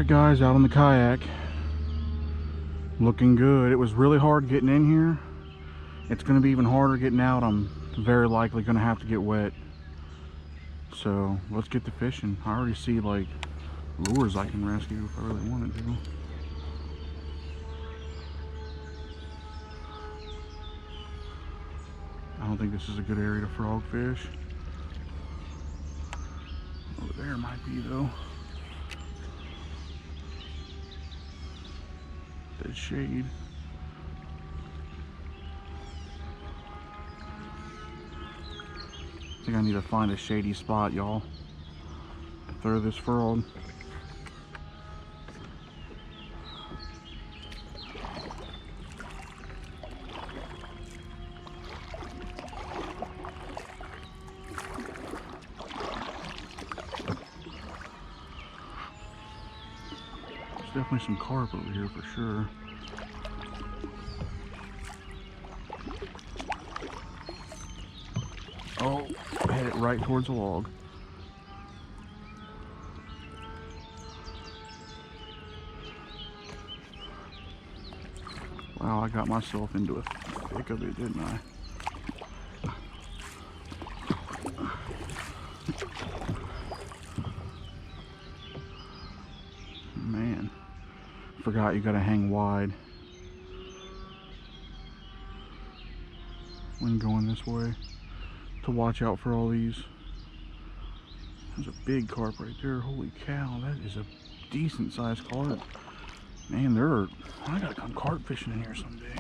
Alright guys, out on the kayak. Looking good. It was really hard getting in here. It's going to be even harder getting out. I'm very likely going to have to get wet. So let's get to fishing. I already see like lures I can rescue if I really wanted to. I don't think this is a good area to frog fish. Over there might be though. Dead shade. I think I need to find a shady spot, y'all. Throw this frog. There's definitely some carp over here for sure. Oh, I had it right towards the log. Wow, I got myself into a thick of it, didn't I? Man, forgot you gotta hang wide when going this way to watch out for all these. There's a big carp right there. Holy cow, that is a decent sized carp. Man, I gotta come carp fishing in here someday.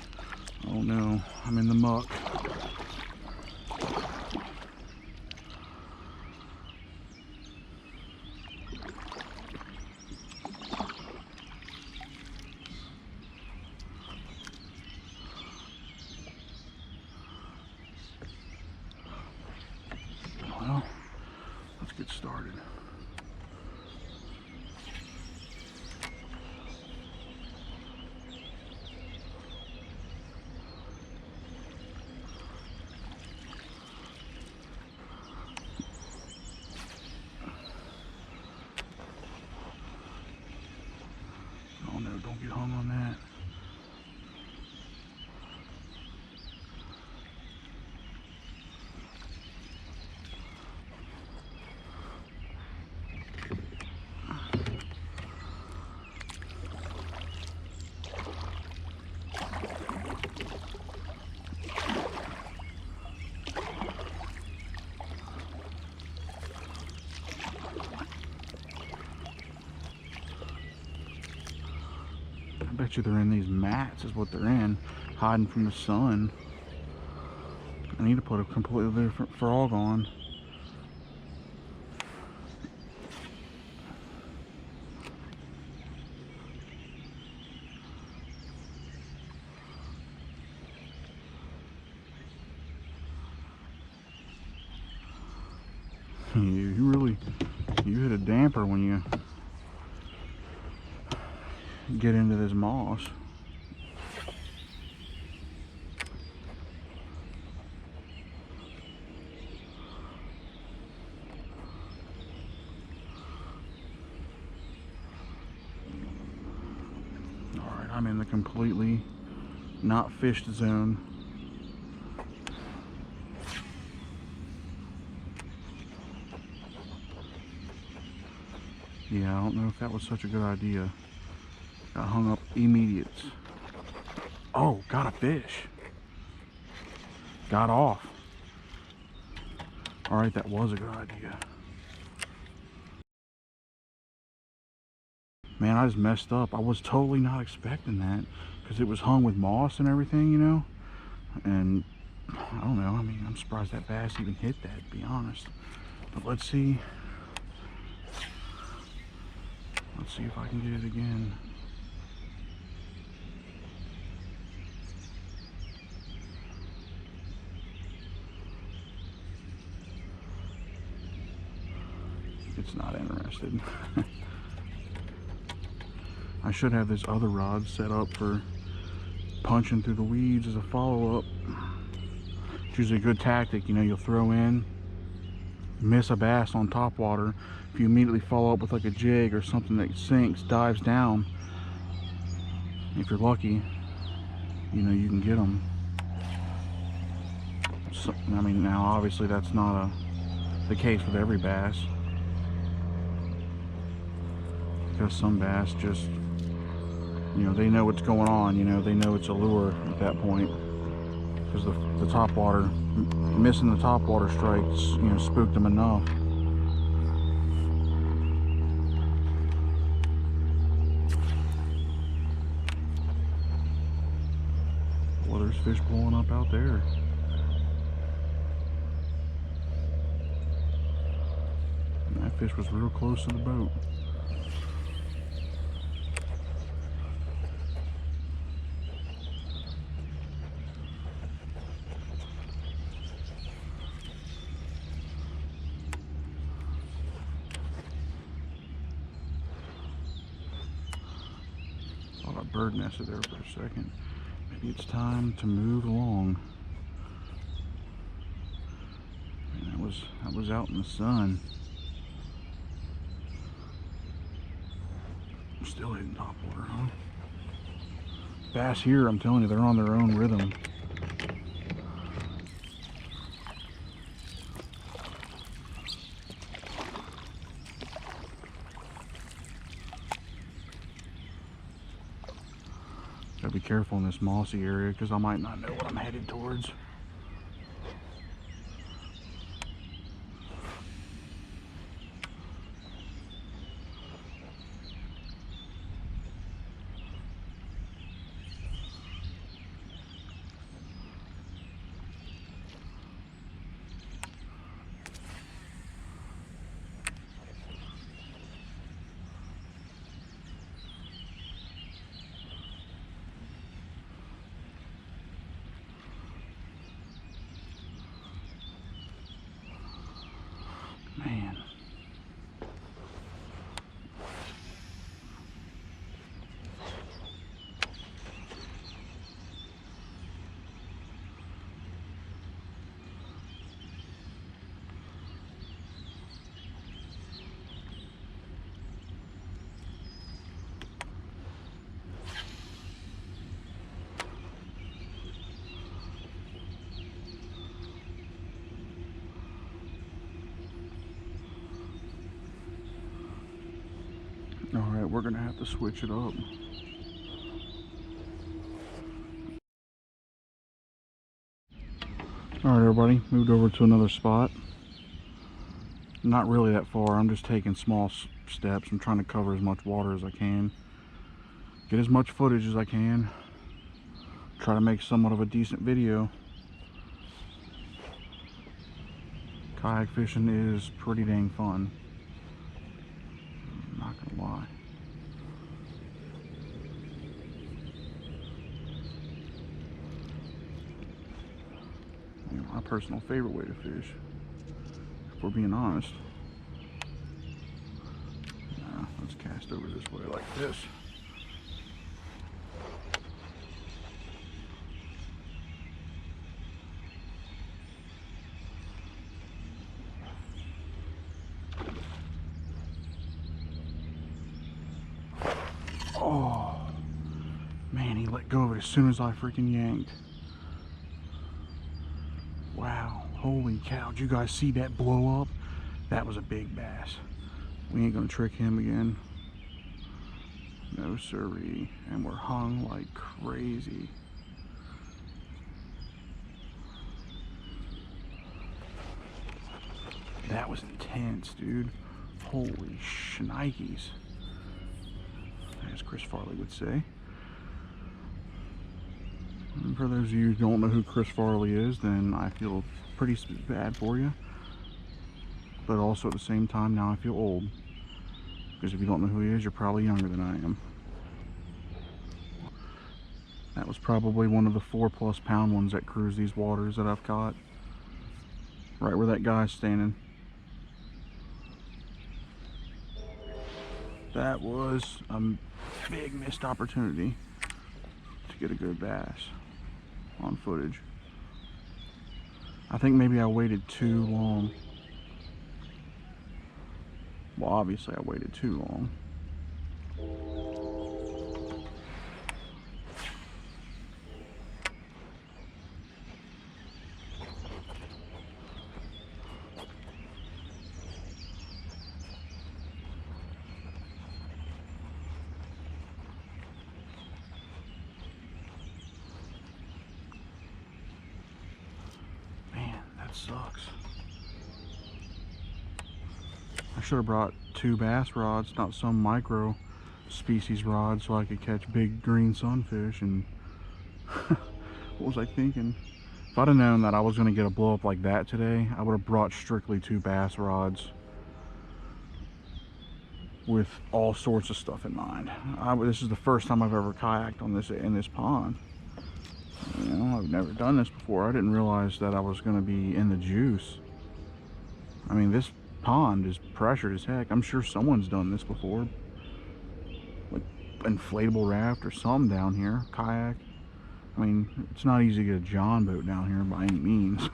Oh no, I'm in the muck. Well, let's get started. Oh no, don't get hung on that. I bet you they're in these mats is what they're in, hiding from the sun. I need to put a completely different frog on. You hit a damper when you get into this moss. Alright, I'm in the completely not fished zone. Yeah, I don't know if that was such a good idea. Got hung up immediate. Oh, got a fish. Got off. Alright, that was a good idea. Man, I just messed up. I was totally not expecting that because it was hung with moss and everything, you know? And I don't know. I mean, I'm surprised that bass even hit that, to be honest. But let's see. Let's see if I can get it again. It's not interested. I should have this other rod set up for punching through the weeds as a follow-up. It's usually a good tactic, you know, you'll throw in miss a bass on top water, if you immediately follow up with like a jig or something that sinks, dives down, if you're lucky, you know, you can get them. So, I mean, now obviously that's not the case with every bass, because some bass just, you know, they know what's going on, you know, they know it's a lure at that point, because the top water, missing the top water strikes, you know, spooked them enough. Well, there's fish blowing up out there. And that fish was real close to the boat. Thought a bird nested there for a second. Maybe it's time to move along. And that was out in the sun. Still hitting top water, huh? Bass here, I'm telling you, they're on their own rhythm. Gotta be careful in this mossy area because I might not know what I'm headed towards. Man. Alright, we're gonna have to switch it up. Alright everybody, moved over to another spot. Not really that far, I'm just taking small steps. I'm trying to cover as much water as I can. Get as much footage as I can. Try to make somewhat of a decent video. Kayak fishing is pretty dang fun. I'm not gonna lie. You know, my personal favorite way to fish, if we're being honest. Let's cast over this way like this. Oh, man, he let go of it as soon as I freaking yanked. Wow, holy cow, did you guys see that blow up? That was a big bass. We ain't gonna trick him again. No siree. And we're hung like crazy. That was intense, dude. Holy shnikes, as Chris Farley would say. And for those of you who don't know who Chris Farley is, then I feel pretty bad for you. But also at the same time, now I feel old. Because if you don't know who he is, you're probably younger than I am. That was probably one of the 4+ pound ones that cruise these waters that I've caught. Right where that guy's standing. That was a big missed opportunity to get a good bass on footage. I think maybe I waited too long. Well, obviously I waited too long. Sucks. I should have brought 2 bass rods, not some micro species rod, so I could catch big green sunfish. And what was I thinking? If I'd have known that I was going to get a blow up like that today, I would have brought strictly 2 bass rods with all sorts of stuff in mind. This is the first time I've ever kayaked on in this pond. You know, I've never done this before. I didn't realize that I was going to be in the juice. I mean, this pond is pressured as heck. I'm sure someone's done this before. Like inflatable raft or something down here. Kayak. I mean, it's not easy to get a John boat down here by any means.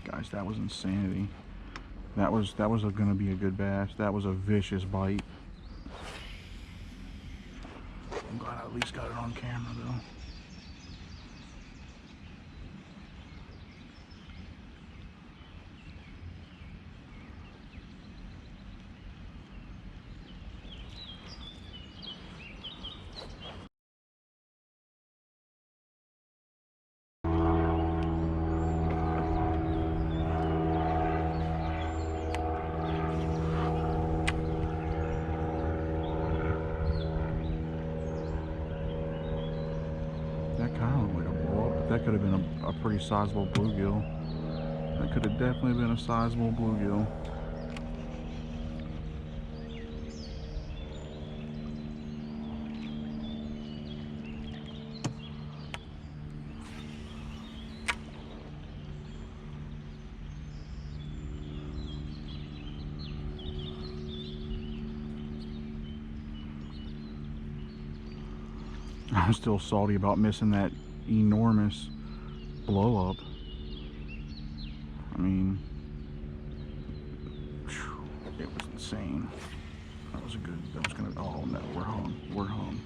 Guys, that was insanity. That was going to be a good bass. That was a vicious bite. I'm glad I at least got it on camera though. That kind of looked like a blow up, but that could have been a pretty sizable bluegill. That could have definitely been a sizable bluegill. I'm still salty about missing that enormous blow up. I mean, it was insane. That was gonna, oh no, we're hung.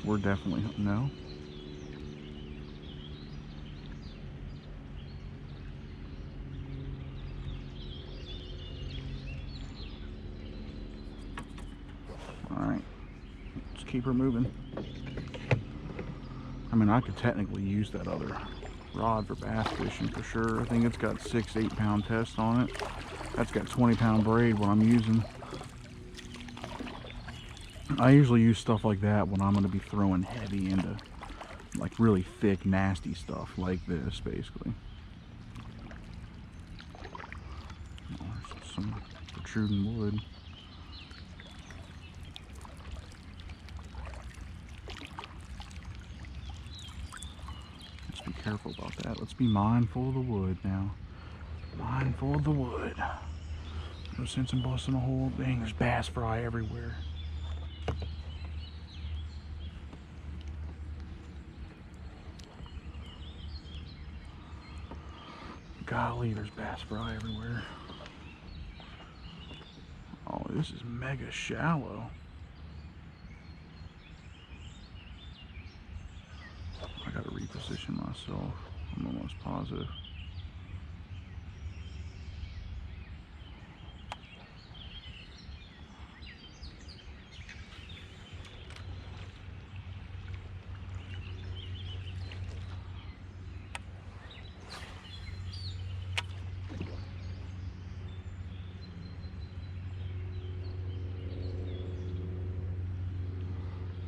We're definitely hung. No? Alright, let's keep her moving. I mean, I could technically use that other rod for bass fishing for sure. I think it's got 6-8 pound test on it. That's got 20-pound braid, what I'm using. I usually use stuff like that when I'm going to be throwing heavy into like really thick, nasty stuff like this, basically. Oh, there's some protruding wood. Be careful about that. Let's be mindful of the wood now. Mindful of the wood. No sense in busting a hole. Dang, there's bass fry everywhere. Golly, there's bass fry everywhere. Oh, this is mega shallow. I gotta reposition myself. I'm almost positive.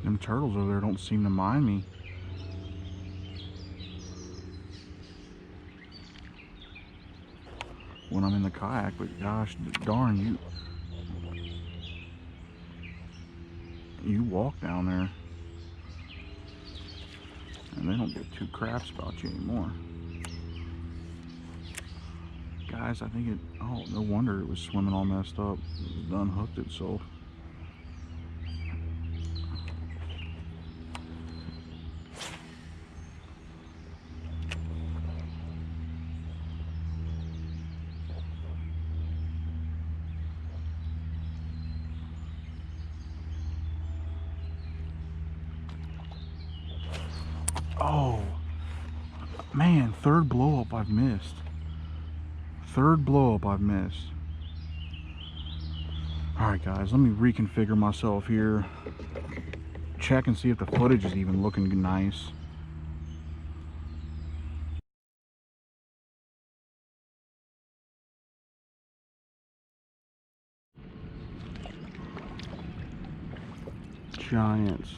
Them turtles over there don't seem to mind me. When I'm in the kayak, but gosh darn, you walk down there and they don't give two craps about you anymore. Guys, I think oh, no wonder it was swimming all messed up. It was done hooked itself. Oh, man, third blow up I've missed. Third blow up I've missed. Alright guys, let me reconfigure myself here. Check and see if the footage is even looking nice. Giants.